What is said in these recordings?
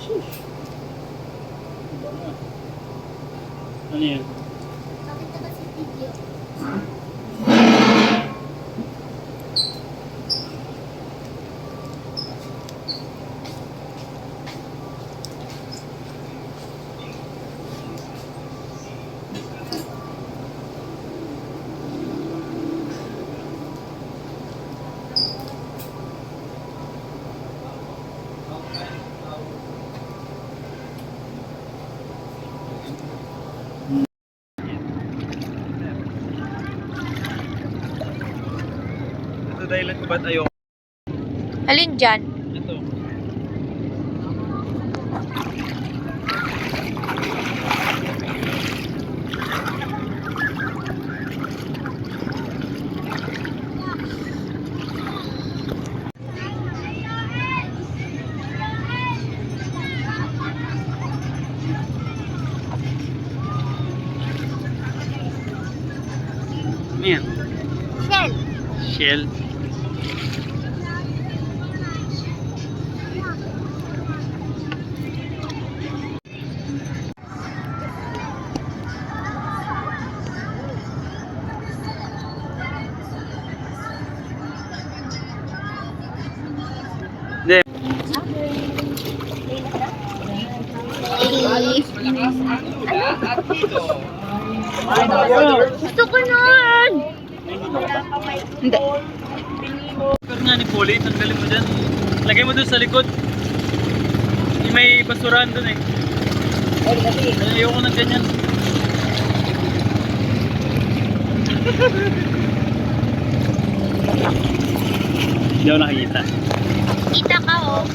Ano yan? Bakit na kasi video? Ito dahilan ko ba't ayaw? Alin dyan? Ito. Ano yan? Shell. Shell. Hindi. Gusto ko nun! Hindi. Pero nga ni Poli, tanggalin mo dyan. Lagay mo dun sa likod. May basurahan dun eh. Ayoko ng ganyan. Hindi ako nakikita. Kita ka oh.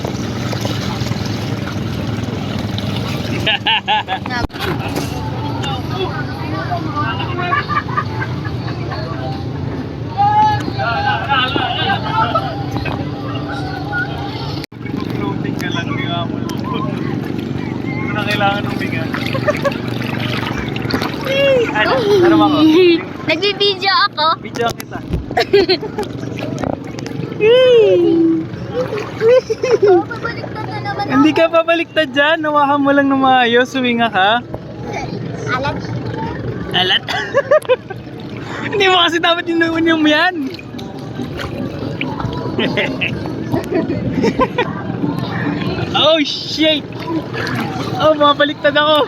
Floating ka lang, di ba mo? Hindi na kailangan ng bigat. Ano mo ako? Nagbibideo ako. Video kita. Oh, pabaliktad na naman ako. Hindi ka pabaliktad dyan. Nawakan mo lang ng maayos. Suminga ka. Alat. Alat. Hindi mo kasi dapat inuunyong mo yan. Oh shit! Oh, mabaliktad ako.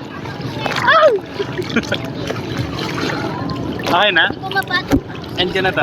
Okay na? Pumapat. End ka na to.